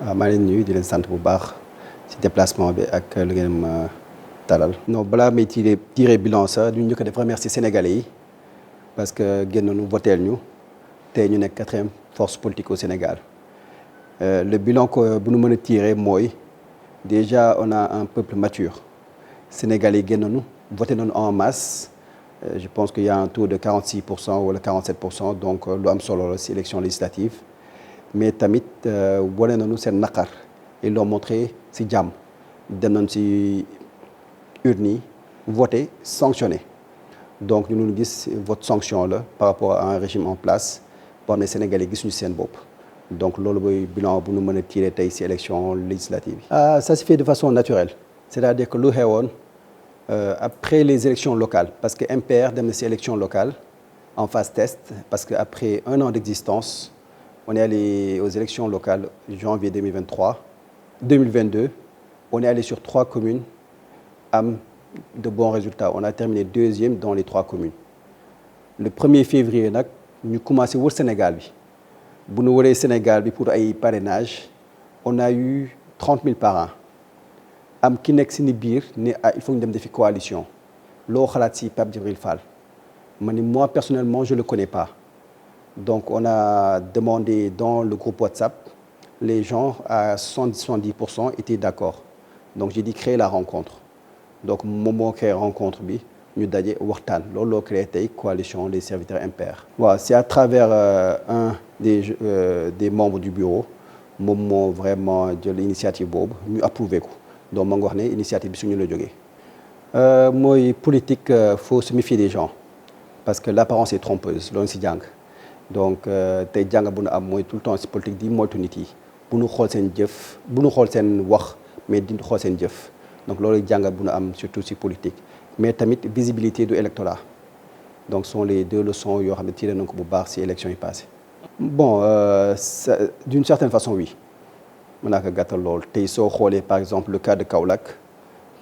maa ngi leen nuyu di leen sant bu baax ci déplacement bi ak lu ngeen ma talal. non balaa may tiré bilan sax duñ ñu ko def remercier Sénégalais yi parce que génn nu voteel ñu tey ñu nekk 4e force politique au Sénégal le bilan que bu nu mën a tiré mooy déjà on a un peuple mature Sénégalais yi génn nañu voté nañu en masse je pense qu'il y a un taux de 46% wala 47% donc lu am solo la ci élection législative. mais tamit wane nañu seen naqar ils l'ont montré ci jàmm dem nañ ci urne yi voté sanctionné donc ñu ngi gis vote sanction la par rapport à un régime en place boo xam ne Sénégalais gisuñu seen bopp donc loolu mooy bilan bu ñu mën a tiré tey ci élection législative yi. Ça se fait de façon naturelle c'est-à-dire que lu xewoon après les élections locales parce que MPR dem na ci élection locale en phase test parce que après 1 an d'existence on est allé aux élections locales janvier 2022 on est allé sur 3 communes am de bons résultats on a terminé 2e dans les 3 communes le 1er février nag ñu commencé wër Sénégal bi bu ñu wëree Sénégal bi pour ay parrainage on a eu 30 000 parrains am ki nekk si ni biir ne il faut ñu dem defi coalition loo xalaat si Pape Djibril Fall ma ni moi personnellement je le connais pas donc on a demandé dans le groupe WhatsApp les gens à 70% étaient d'accord donc j'ai dit créer la rencontre donc moom moo créé rencontre bi ñu daje waxtaan loolu loo créé tey coalition des serviteurs MPR. waaw c'est à travers un des membres du bureau moom moo vraiment jël initiative boobu ñu approuvé ko donc ma nga wax ne initiative bi suñu la jógee mooy politique faut se méfier des gens parce que l'apparence est trompeuse loolu si jàng donc tey jàng bu nu am mooy tout le temps si politique di moytu nit yi bu nu xool seen jëf bu nu xool seen wax mais di xool seen jëf donc loolu jàng bu nu am surtout si politique mais tamit visibilité du électorat donc ce sont les 2 leçons yoo xam ne tiré nañ ko bu baax si élection yi passé bon d'une certaine façon oui mën naa ko gàttal lool tey soo xoolee par exemple le cas de Kaolack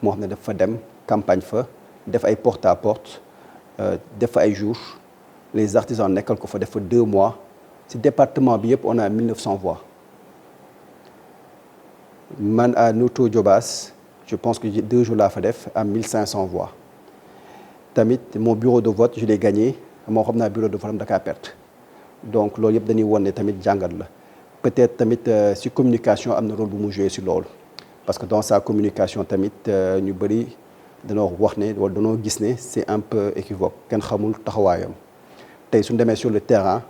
moo xam ne dafa dem campagne fa def ay porte à porte def fa ay jours les artisans nekkal ko fa def fa 2 mois ci département bi yëpp on a 1900 voix man à Notto Diobass je pense que 2 jours laa fa def à 1500 voix tamit mon bureau de vote je l'ai gagné moo xam naa bureau de vote am Dakar perte donc loolu yëpp dañuy won ne tamit jàngat la peut-être tamit si communication am na rôle bu mu joué si loolu parce que dans sa communication tamit ñu bëri danoo wax ne wala danoo gis ne c'est un peu équivoque kenn xamul taxawaayam tey suñu demee sur le terrain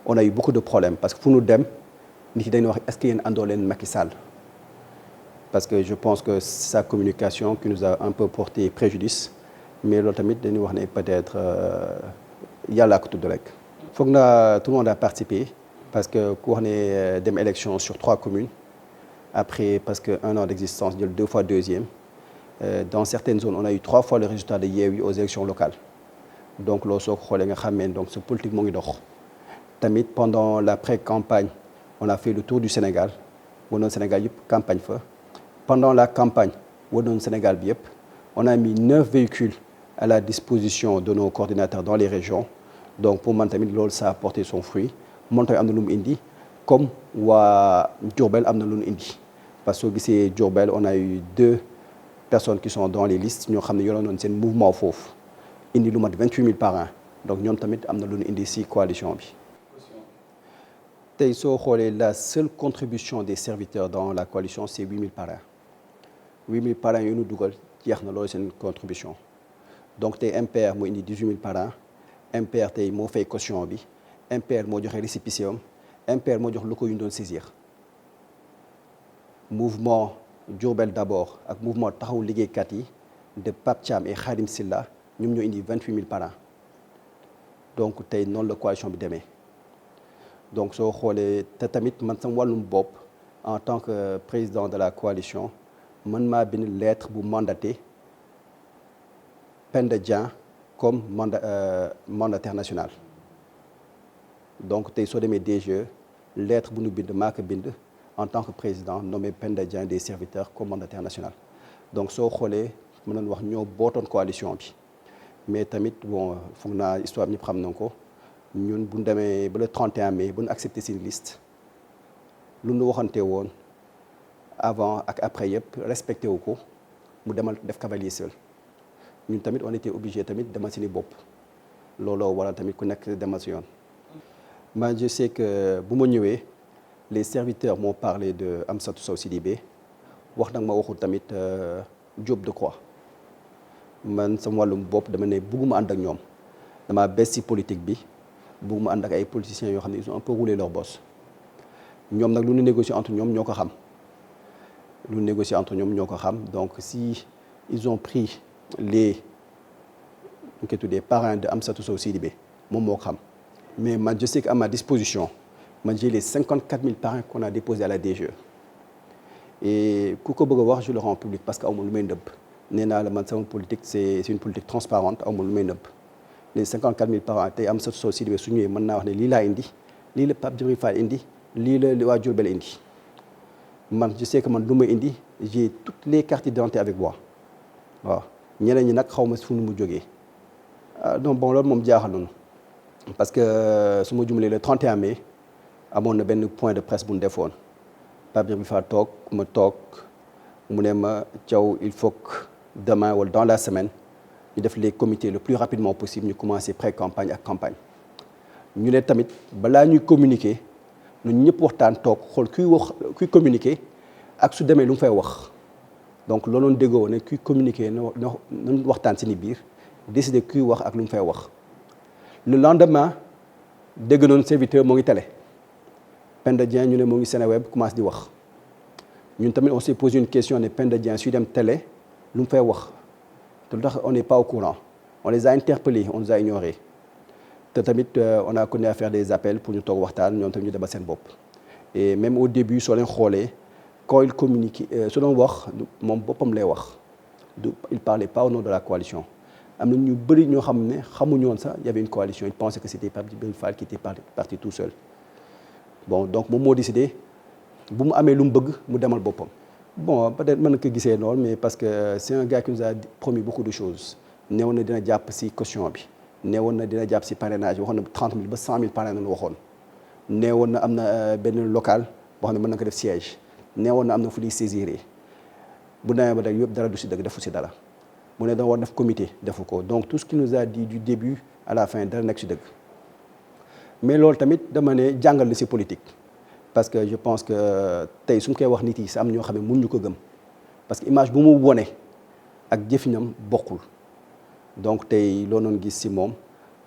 on a eu beaucoup de problèmes parce que fu ñu dem nit yi dañuy wax est-ce que yéen àndoo leen Macky Sall parce que je pense que sa communication qui nous a un peu porté préjudice mais loolu tamit dañuy wax ne peut-être yàlla ko tudd rek. foog na tout le monde a participé parce que ku wax ne dem élection sur 3 communes après parce que 1 an d'existence jël 2 fois 2e dans certaines zones on a eu 3 fois le résultat de Yewwi aux élections locales donc loolu soo ko xoolee nga xam ne donc ce politique moo ngi dox tamit pendant la pré-campagne on a fait le tour du Sénégal wanoon Sénégal yëpp campagne fa pendant la campagne wanoon Sénégal bi yëpp on a mis 9 véhicules à la disposition de nos coordinateurs dans les régions donc pour man tamit loolu ça a porté son fruit moom tamit am na lu mu indi comme waa Diourbel am na lu mu indi parce que soo gisee Diourbel on a eu 2 personnes qui sont dans les listes ñoo xam ne yoroon nañ seen mouvement foofu indi lu mat 28 000 parrains donc ñoom tamit am na lu ñu indi ci coalition bi. tey soo xoolee la seule contribution des serviteurs dans la coalition c'est 8 000 parrains 8 000 parrains yu ñu dugal jeex na loolu seen contribution donc tey MPR moo indi 18 000 parrains MPR tey moo fay caution bi MPR moo joxe récépissé am MPR moo jox lu ko yu ñu doon saisir mouvement Diourbel d'abord ak mouvement taxawu liggéeykat yi de Pape Thiam et Khadim Silla ñoom ñoo indi 28 000 parrains donc tey noonu la coalition bi demee donc soo xoolee te tamit man sama wàllum bopp en tant que président de la coalition man maa bind lettre bu mandaté Penda Dieng comme mandataire national donc tey soo demee DGE lettre bu nu bind maa ko bind en tant que président nommé Penda Dieng des serviteurs comme mandataire national donc soo xoolee mën nañu wax ñoo bootoon coalition bi mais tamit bon foog naa histoire bi ñëpp xam nañ ko ñun bu ñu demee ba le 31 mai bu ñu accepté seen liste lu nu waxante woon avant ak après yëpp respecté wu ko mu demal def cavalier seul ñun tamit on était obligé tamit demal si ni bopp looloo waral tamit ku nekk demal si yoon. man je sais que bu ma ñëwee les serviteurs m'ont parlé de Amsatou Sow Sidibé wax nag ma waxul tamit Diop Decroix man sama wàllum bopp dama ne bugguma ànd ak ñoom dama bes si politique bi bugguma ànd ak ay politiciens yoo xam ne ils ont un peu roulé leur bosse ñoom nag lu ñu négocier entre ñoom ñoo ko xam lu ñu négocier entre ñoom ñoo ko xam donc si ils ont pris les parrains de Amsatou Sow Sidibé moom moo ko xam mais man je sais qu'à ma disposition man j'ai les 54 000 parrains qu'on a déposés à la DGE et ku ko bëgg a wax je le rends public parce que aw ma lu may nëbb nee naa la man sama politique c'est une politique transparente aw ma lu may nëbb les 54 000 parrains tey Amsatou Sow Sidibé su ñëwee mën naa wax ne lii laa indi lii la Pape Djibril Fall indi lii la waa Diourbel indi man je sais que man lu ma indi j'ai toutes les cartes d'identité avec moi waaw ñeneen ñi nag xaw ma fu mu jógee donc bon loolu moom jaaxal nañu parce que su ma jumlee le 31 mai amoon na benn point de presse bu ñu defoon Pape Djibril Fall toog ma toog mu ne ma Thiaw il faut que demain wala dans la semaine ñu def les comités le plus rapidement possible ñu commencer pré-campagne ak campagne ñu ne tamit balaa ñuy communiquer ñun ñëpp waxtaan toog xool kuy communiquer ak su demee lu mu fay wax donc looloon déggoo ne kuy communiquer nañu waxtaan si ni biir décider kuy wax ak lu mu fay wax. le lendemain dégg noonu serviteur moo ngi télé Penda Dieng ñu ne moo ngi Seneweb commence di wax ñun tamit on s'est posé une question ne Penda Dieng suy dem télé lu mu fay wax te lu tax on n'est pas au courant on les a interpellés on nous a ignorés te tamit on a continué à faire des appels pour ñu toog waxtaan ñoom tamit ñu dema seen bopp et même au début soo leen xoolee quand il communique su doon wax moom boppam lay wax il parlait pas au nom de la coalition am na ñu bëri ñoo xam ne xamuñu woon sax y avait une coalition ils pensaient que c'était Pape Djibril Fall qui était parti tout seul bon donc moom moo décidé bu mu amee lu mu bëgg mu demal boppam bon peut-être mën na ko gisee lool mais parce que c'est un gars qui nous a promis beaucoup de choses neewoon na dina jàpp si caution bi neewoon na dina jàpp si parrainage waxoon na 30 000 ba 100 000 parrain nañu waxoon neewoon na am na benn local boo xam ne mën na ko def siège neewoon na am na fu ñuy saisir bu demee ba rek yëpp dara du si dëgg defu si dara mu ne da war def comité defu ko donc tout ce qu'il nous a dit du début à la fin dara nekk si dëgg mais loolu tamit dama ne jàngal na si politique parce que je pense que tey su ñu koy wax nit yi sa am ñoo xam ne mun ñu ko gëm parce que image bu mu wone ak jëfinam bokkul donc tey loo noon gis si moom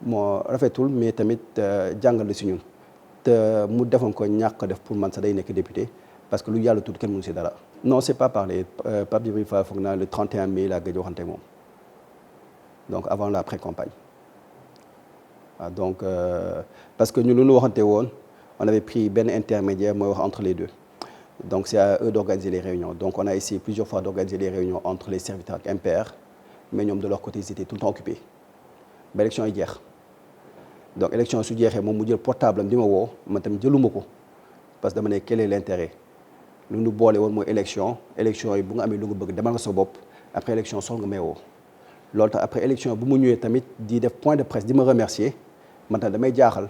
moo rafetul mais tamit jàngal la si ñun te mu defoon ko ñàkk def pour man sax day nekk député parce que lu yàlla tudd kenn mënu si dara. non c'est pas parlé Pape Djibril Fall foog naa le 31 mai laa gëj waxante moom donc avant la pré-campagne waaw donc parce que ñun lu ñu waxante woon on avait pris benn intermédiaire mooy wax entre les deux donc c'est à eux d'organiser les réunions donc on a essayé plusieurs fois d'organiser les réunions entre les serviteurs ak MPR mais ñoom de leur côté ils étaient tout le temps occupés ba élection yi jeex donc élection su jeexee moom mu jël portable am di ma woo man tamit jëluma ko parce que dama ne quel est l'intérêt lu ñu boole woon mooy élection yi bu nga amee lu nga bëgg demal nga sa bopp après élection sol nga may woo loolu tax après élection bu mu ñëwee tamit di def point de presse di ma remercier man tamit damay jaaxal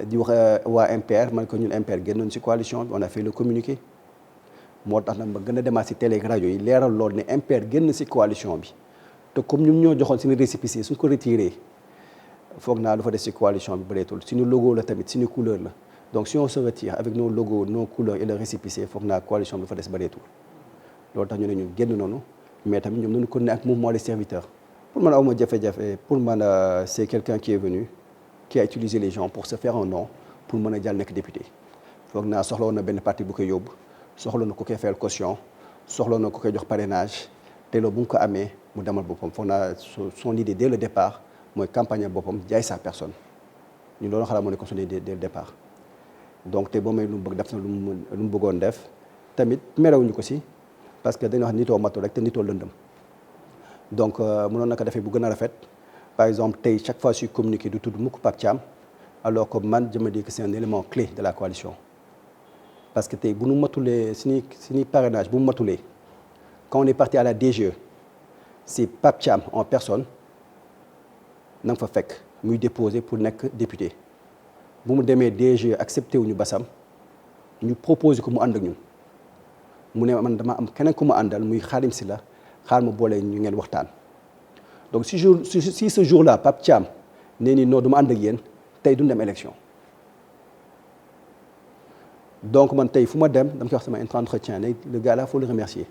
di wax waa MPR man ko ñun MPR génnoon ci coalition bi on a fait le communiqué moo tax nag ma gën a demaat ci télé rajo yi leeral loolu ne MPR génn ci coalition bi te comme ñun ñoo joxoon suñu récépissé suñ ko retiré foog naa lu fa des ci coalition bi bëreetul suñu logo la tamit suñu couleur la donc si on se retire avec nos logos nos couleurs et le récépissé foog naa coalition bi lu fa des bëreetul loolu tax ñu ne ñun génn noonu mais tamit ñoom nañu continuer ak mouvement des serviteurs pour man awma jafe-jafe pour man c'est quelqu'un qui est venu qui a utilisé les gens pour se faire un nom pour mën a jàll nekk député foog naa soxla na benn parti bu koy yóbbu soxla na ku koy fayal caution soxla na ku koy jox parrainage te loolu bu mu ko amee mu demal boppam foog naa son idée dès le départ mooy campagne boppam jaay sa personne ñu loolu xalaat moo ne ko son idée dès le départ donc te boo may lu mu bëgg def na lu mu bëggoon def tamit merewuñu ko si parce que dañuy wax nitoo matul rek te nitoo lëndëm donc mënoon na ko defee bu gën a rafet par exemple tey chaque fois suy communiquer du tudd mukk Pape Thiam alors que man je me dis que c'est un élément clé de la coalition parce que tey bu nu matulee suñuy parrainage bu mu matulee quand on est parti à la DGE c'est Pape Thiam en personne na nga fa fekk muy déposer pour nekk député bu mu demee DGE accepté wuñu basam ñu proposé ko mu ànd ak ñun mu ne man dama am keneen ku ma àndal muy Khadim Sylla xaar ma boole ñu ngeen waxtaan. Donc si ce jour-là Pape Thiam nee ni non du ma ànd ak yéen tey duñ dem élection. Donc man tey fu ma dem dama koy wax sama entretien ne le gars là faut le remercier.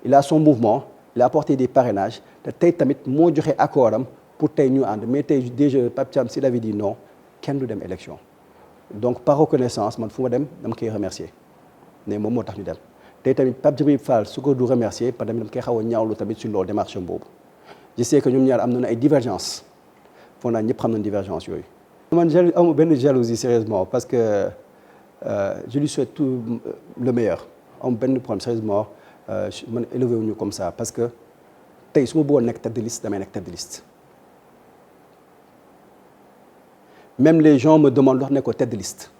Il a son mouvement, il a apporté des parrainages te tey tamit moo joxe accord am pour tey ñu ànd mais tey déjà Pape Thiam s'il avait dit non kenn du dem élection. Donc par reconnaissance man fu ma dem dama koy remercier ne moom moo tax ñu dem tey tamit Pape Djibril Fall su ko du remercier parce que dama koy xaw a ñaawlu tamit sur loolu démarche boobu. Je sais que ñoom ñaar am nañu ay divergences foog naa ñëpp xam nañu divergence yooyu. man amul benn jalousie sérieusement parce que je lui souhaite tout le meilleur amul benn problème sérieusement man élevé wuñu comme ça parce que tey su ma bëggoon nekk tête de liste damay nekk tête de liste. Même les gens me demandent wax ne ko tête de liste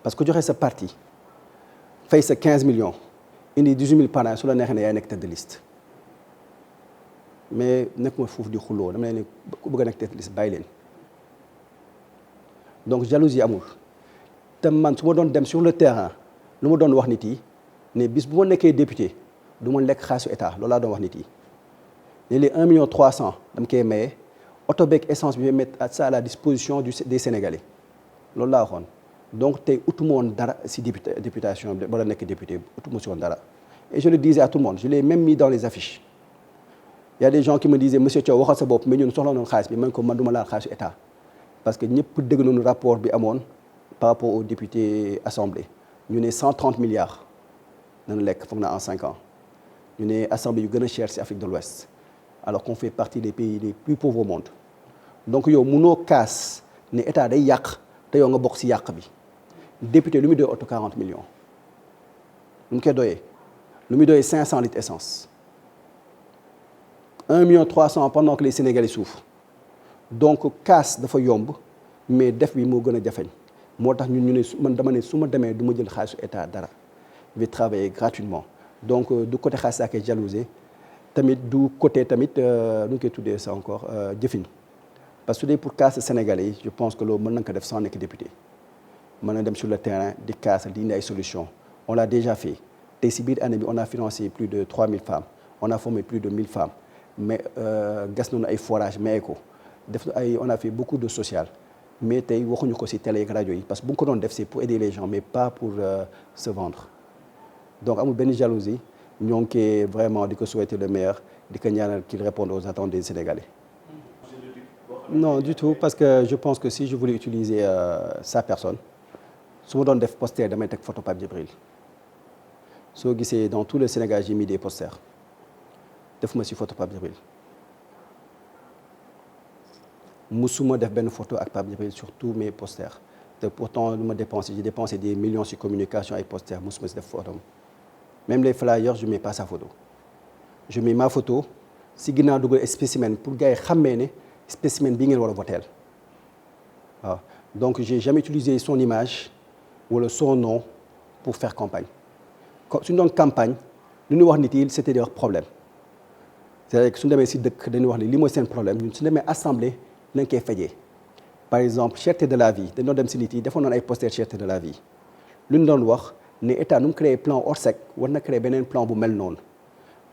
parce que joxe sa parti fay sa 15 millions indi 18 000 parrains su la neexee ne yaay nekk tête de liste. Mais nekk ma foofu di xuloo dama leen ne ku bëgg a nekk tête de liste bàyyi leen donc jalousie amul te man su ma doon dem sur le terrain lu ma doon wax nit yi ne bis bu ma nekkee député du ma lekk xaalisu état loolu laa doon wax nit yi ne les 1 million 300 dama koy maye oto beeg essence bi may mettre ça à la disposition des Sénégalais loolu laa waxoon donc tey utuma woon dara si députation bi wala nekk député utuma si woon dara et je le disais à tout le monde je l'ai même mis dans les affiches. Il y a des gens qui me disaient monsieur Thiaw waxal sa bopp mais ñun soxla nañu xaalis bi man ko man du ma laal xaalisu état parce que ñëpp dégg nañu rapport bi amoon par rapport aux députés assemblée ñu ne 130 milliards nañu lekk foog naa en 5 ans ñu ne assemblée yu gën a cher ci Afrique de l'Ouest alors qu'on fait partie des pays les plus pauvres au monde donc yow mënoo kaas ne état day yàq te yow nga bokk ci yàq bi député lu muy doyee oto 40 millions lu mu koy doyee lu muy doyee 500 litres essence 1 million 300 pendant que les Sénégalais souffrent donc kaas dafa yomb mais def bi moo gën a jafeñ moo tax ñun ñu ne man dama ne su ma demee du ma jël xaalisu état dara je vais travailler gratuitement donc du côté xaalis ak jalousé tamit du côté tamit nu ñu koy tuddee ça encore jëfin parce que su dee pour kaas Sénégalais yi je pense que loolu mën na ko def sans nekk député mën na dem sur le terrain di kaas di indi ay solutions on l'a déjà fait tey si biir année bi on a financé plus de 3000 femmes on a formé plus de 1000 femmes. Mais gas nañu ay forage maye ko def ay on a fait beaucoup de social mais tey waxuñu ko ci télé ak rajo yi parce que bu ñu ko doon def c'est pour aider les gens mais pas pour se vendre donc amul benn jalousie ñoo ngi koy vraiment di ko souhaiter le meilleur di ko ñaanal qu'il réponde aux attentes des Sénégalais. Non du tout parce que je pense que si je voulais utiliser sa personne su ma doon def poster damay teg photo Pape Djibril soo gisee dans tout le Sénégal j'ai mis des posters. defuma ci photo Pape Djibril musuma def benn photo ak Pape Djibril sur tous mes posters te pourtant lu ma dépensé j'ai dépensé des millions ci communication ay posters musuma ci def photo même les flyers je mets pas sa photo je mets ma photo ci ginnaaw dugal spécimen pour gars yi xàmmee ne spécimen bii ngeen war a voteel waaw donc j'ai jamais utilisé son image wala son nom pour faire campagne suñu doon campagne lu ñu wax nit yi c'était leur problème. C'est-à-dire que suñu demee ci dëkk dañuy wax ne lii mooy seen problème ñun suñu demee assemblée nañ koy fejee par exemple cherté de la vie dañoo dem ci nit yi defoon nañ ay posters cherté de la vie lu ñu doon wax ne état nu mu créé plan Orsec war na créer beneen plan bu mel noonu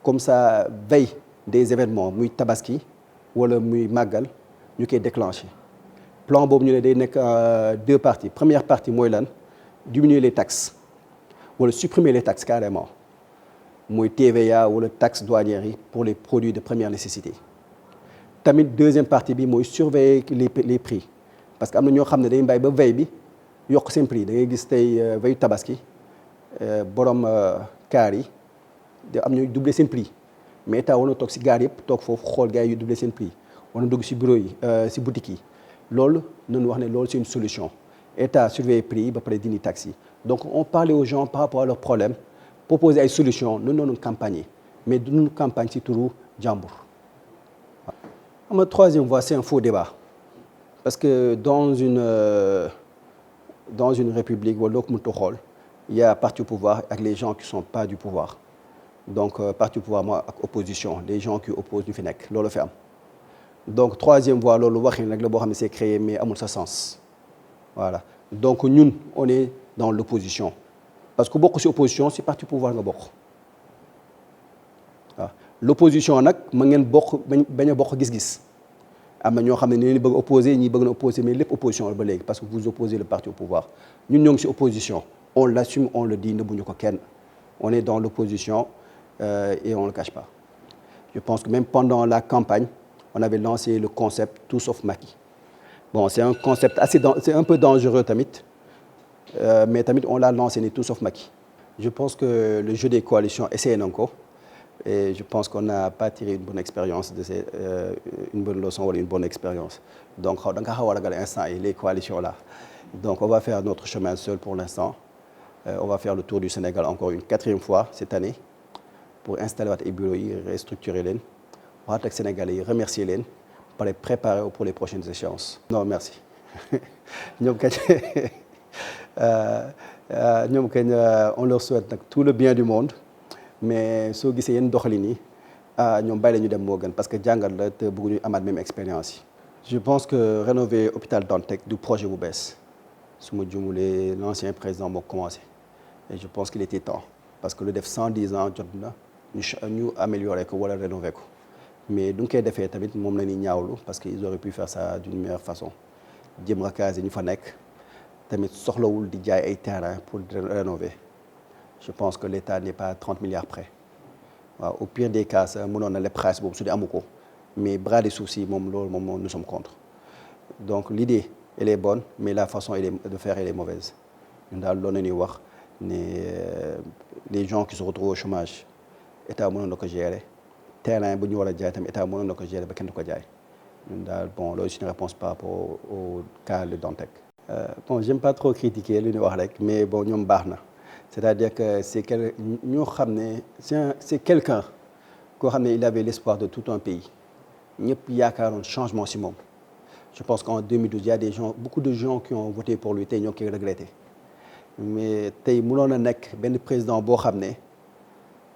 comme ça veille des événements muy tabaski wala muy màggal ñu koy déclencher plan boobu ñu ne day nekk deux parties première partie mooy lan diminuer les taxes wala supprimer les taxes carrément. mooy TVA wala taxe douanière yi pour les produits de première nécessité tamit deuxième partie bi mooy surveiller les prix parce que am na ñoo xam ne dañuy bàyyi ba veille bi yokk seen prix da ngay gis tey veille tabaski borom kaar yi da am ñuy doubler seen prix mais état war na toog si gaar yëpp toog foofu xool gars yi yu doubler seen prix war na dugg si bureau yi si boutique yi loolu nañu wax ne loolu c'est une solution état surveiller prix yi ba pare dindi taxes yi donc on parlait aux gens par rapport à leurs problèmes proposer ay solutions noonu noonu campagne mais duñu campagne ci turu jàmbur. xam nga troisième voie c'est un faux débat parce que dans une république wala loo ko mënta xool il y a parti au pouvoir ak les gens qui sont pas du pouvoir donc parti au pouvoir moi ak opposition les gens qui opposent ñu fi nekk loolu fi am donc troisième voie loolu waxin nag la boo xam ne c'est créé mais amul sa sens voilà donc ñun on est dans l'opposition parce que bokk ci opposition ci parti pouvoir nga bokk waaw l'opposition nag ma ngeen bokk bañ a bokk gis-gis am na ñoo xam ne ni leen bëgg opposé ñi bëgg na opposé mais lépp opposition la ba léegi parce que vous opposez le parti au pouvoir ñun ñoo ngi ci opposition on l'assume on le dit nëbbuñu ko kenn on est dans l'opposition et on le cache pas je pense que même pendant la campagne on avait lancé le concept tout sauf Macky bon c'est un concept c'est un peu dangereux tamit mais tamit on l'a lancé ni tout sauf Macky je pense que le jeu des coalitions essayé nañ ko et je pense qu'on n'a pas tiré une bonne expérience de une bonne leçon wala une bonne expérience donc da nga xaw a ragal instant yi les coalitions là donc on va faire notre chemin seul pour l'instant on va faire le tour du Sénégal encore une 4e fois cette année pour installer waat ay bureaux yi restructurer leen waxaat ak Sénégalais yi remercier leen pour les préparer pour les prochaines échéances. Non merci ñoom kañ on leur souhaite nag tout le bien du monde mais soo gisee yenn doxalin yi ñoom bàyyi la ñu dem moo gën parce que jàngat la te bëgguñu amaat même expérience yi. je pense que rénover hôpital Dantec du projet bu bees su ma juumulee l'ancien président moo commencé et je pense qu'il était temps parce que lu def 110 ans jot na ñu améliorer ko wala rénover ko mais du ñu koy defee tamit moom la ñuy ñaawlu parce que ils auraient pu faire ça d'une meilleure façon jëm racaser ñu fa nekk tamit soxlawul di jaay ay terrain pour rénover je pense que l'État n'est pas à 30 milliards près waaw au pire des cas sax mënoon na leb xaalis boobu su dee amu ko mais bras des suuf si moom loolu moom nous sommes contre donc l'idée elle est bonne mais la façon de faire elle est mauvaise ñun daal loolu la ñuy wax ne les gens qui se retrouvent au chômage état mënoon na ko gérer terrain bu ñu war a jaay tamit état mënoon na ko gérer ba kenn du ko jaay ñun daal bon loolu c'est une réponse par rapport au cas de Dantec. Bon j'aime pas trop critiquer li ñu wax rek mais bon ñoom baax na c'est-à-dire que c'est ñoo xam ne c'est quelqu'un koo xam ne il avait l'espoir de tout un pays ñëpp yaakaaroon changement ci moom je pense qu'en 2012 il y a des gens beaucoup de gens qui ont voté pour lui tey ñoo koy regretté mais tey mënoon na nekk benn président boo xam ne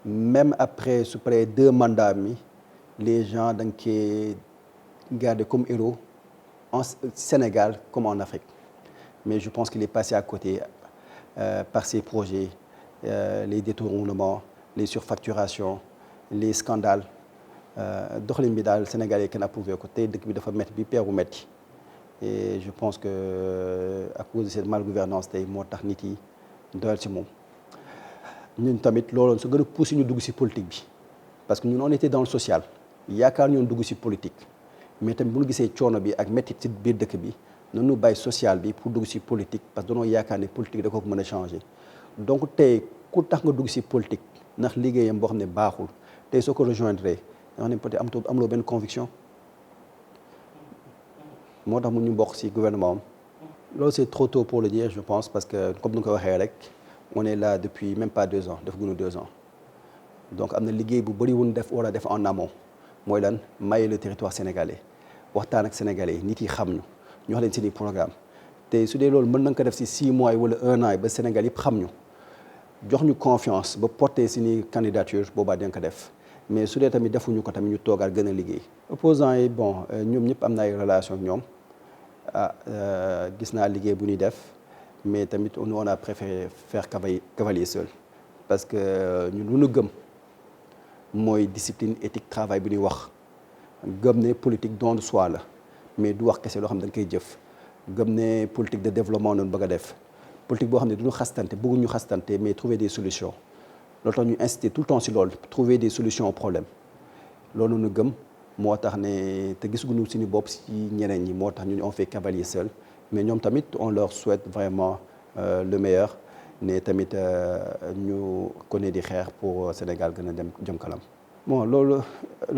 même après su paree 2 mandats mi les gens dañ koy garder comme héros en Sénégal comme en Afrique mais je pense qu'il est passé à côté par ses projets les détournements les surfacturations les scandales doxalin bi daal Sénégal yi kenn approuvé ko tey dëkk bi dafa métti bi peeru métti et je pense que à cause de cette malgouvernance tey moo tax nit yi doyal ci moom ñun tamit looloon su gën a poussé ñu dugg ci politique bi parce que ñun on était dans le social yaakaar ñoon dugg ci politique mais tamit bu ñu gisee coono bi ak métti ci biir dëkk bi noonu bàyyi social bi pour dugg ci politique parce que dañoo yaakaar ne politique da ko mën a changer donc tey ku tax nga dugg ci politique ndax liggéeyam boo xam ne baaxul tey soo ko rejoindre da nga ne peut-être amuloo benn conviction moo tax mu ñu bokk ci gouvernement am loolu c'est trop tôt pour le dire je pense parce que comme ni nga ko waxee rek on est là depuis même pas 2 ans def gunu 2 ans donc am na liggéey bu bëri wuñ def war a def en amont mooy lan mailler le territoire sénégalais waxtaan ak sénégalais yi nit yi xam ñu ñu wax leen seeni programme te su dee loolu mën na ko def ci 6 mois wala 1 an ba Sénégal yëpp xam ñu jox ñu confiance ba porter seeni candidature boobaa dinañ ko def mais su dee tamit defuñu ko tamit ñu toogaat gën a liggéey. opposants yi bon ñoom ñëpp am na ay relation ak ñoom gis naa liggéey bu ñuy def mais tamit on a préféré faire cavalier seul parce que ñun lu ñu gëm mooy discipline éthique travail bu ñuy wax gëm ne politique don de soi la mais du wax kese loo xam ne dañ koy jëf gëm ne politique de développement noonu bëgg a def politique boo xam ne du ñu xastante bëgguñu xastante mais trouver des solutions loolu tax ñu insister tout le temps si loolu trouver des solutions aux problèmes loolu ñu gëm moo tax ne te gisaguñu suñu bopp si ñeneen ñi moo tax ñu on fait cavalier seul mais ñoom tamit on leur souhaite vraiment le meilleur ne tamit ñu connaît di xeex pour Sénégal gën a dem jëm kanam. bon loolu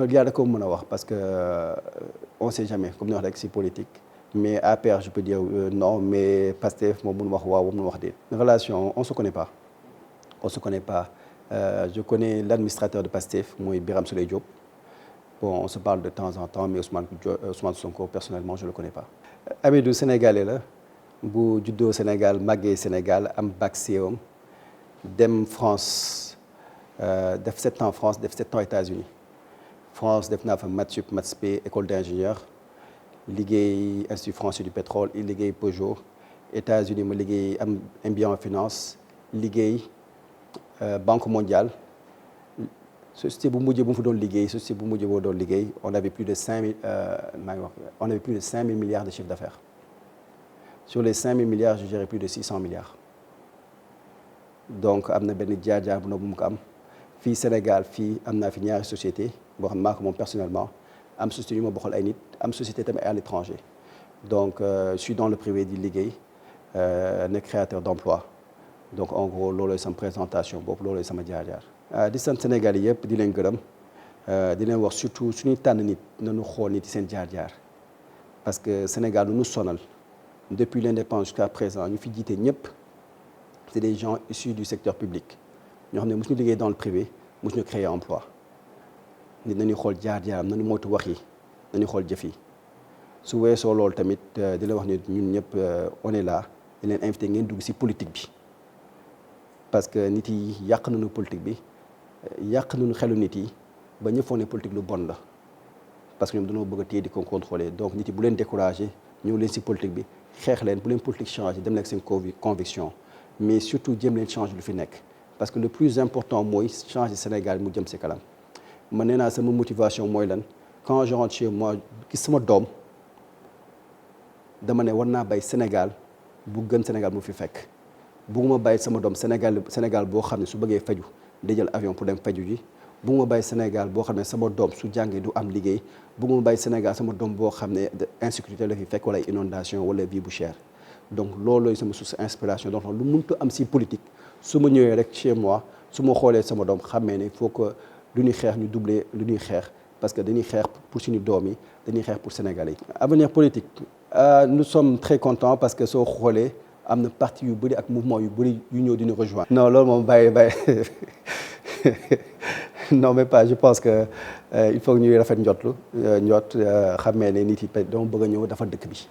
yàlla ko mën a wax parce que on sait jamais comme ni wax rek si politique mais APR je peux dire non mais Pastef moom mun wax waaw moom mun wax déet. relation on se connaît pas je connais l'administrateur de Pastef mooy Birame Souleye Diop bon on se parle de temps en temps mais Ousmane Sonko personnellement je le connais pas. Amidou sénégalais la bu juddoo Sénégal màggee Sénégal am bac CEM dem France def 7 ans France def 7 ans États-Unis France def naa fa maths sup maths spé école d'ingénieur liggéey Institut français du pétrole liggéey Peugeot États-Unis ma liggéey am MBA en finance liggéey Banque mondiale société bu mujj bu mu fa doon liggéey société bu mujj boo doon liggéey on avait plus de 5000 on avait plus de 5000 milliards de chiffre d'affaires sur les 5000 milliards je gérais plus de 600 milliards donc am na benn jaar-jaar bu na bu mu ko am fii Sénégal fii am naa fi ñaari société boo xam maa ko moom personnellement am société yu ma bokkal ay nit am société tamit à l'étranger donc je suis dans le privé di liggéey nekk créateur d'emploi donc en gros loolooy sama présentation boobu loolooy sama jaar-jaar. di sant Sénégal yi yëpp di leen gërëm di leen wax surtout suñuy tànn nit nañu xool nit seen jaar-jaar parce que Sénégal lu ñu sonal depuis l'indépendance jusqu'à présent ñu fi jiite ñëpp c'est des gens issus du secteur public ñoo xam ne mosuñu liggéey dans le privé mosuñu créer emploi nit nañuy xool jaar-jaaram nañu moytu wax yi nañu xool jëf yi su weesoo loolu tamit di la wax ne ñun ñëpp on est là di leen invité ngeen dugg ci politique bi parce que nit yi yàq nañu politique bi yàq nañu xelu nit yi ba ñëpp foog ne politique lu bon la parce que ñoom dañoo bëgg a téye di ko contrôler donc nit yi bu leen découragé ñëw leen ci politique bi xeex leen bu leen politique changé dem leen ak seen conviction mais surtout jéem leen changer lu fi nekk parce que le plus important mooy changer Sénégal mu jëm ci kanam man nee naa sama motivation mooy lan quand je rentre chez moi gis sama doom dama ne war naa bay Sénégal bu gën Sénégal mu fi fekk bugguma bàyyi sama doom Sénégal boo xam ne su bëggee faju day jël avion pour dem faju ji bugguma bàyyi Sénégal boo xam ne sama doom su jàngee du am liggéey bugguma bàyyi Sénégal sama doom boo xam ne insécurité la fi fekk wala inondation wala vie bu cher donc loolooy sama source inspiration donc lu mënut am si politique su ma ñëwee rek chez moi su ma xoolee sama doom xamee ne il faut que lu ñuy xeex ñu doubler lu ñuy xeex parce que dañuy xeex pour suñu doom yi dañuy xeex pour Sénégalais yi. avenir politique nous sommes très contents parce que soo xoolee am na parti yu bëri ak mouvement yu bëri yu ñëw di ñu rejoindre. non loolu moom bàyyi non mais pas je pense que il faut que ñuy rafet njot xamee ne nit yi dama bëgg a ñëw dafa dëkk bi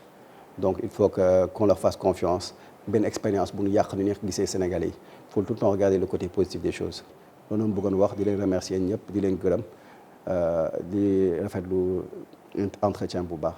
donc il faut que qu'on leur fasse confiance benn expérience bu ñu yàq nu neex gisee Sénégalais yi il faut tout le temps regarder le côté positif des choses loolu moom bëggoon wax di leen remercier ñëpp di leen gërëm di rafetlu entretien bu baax.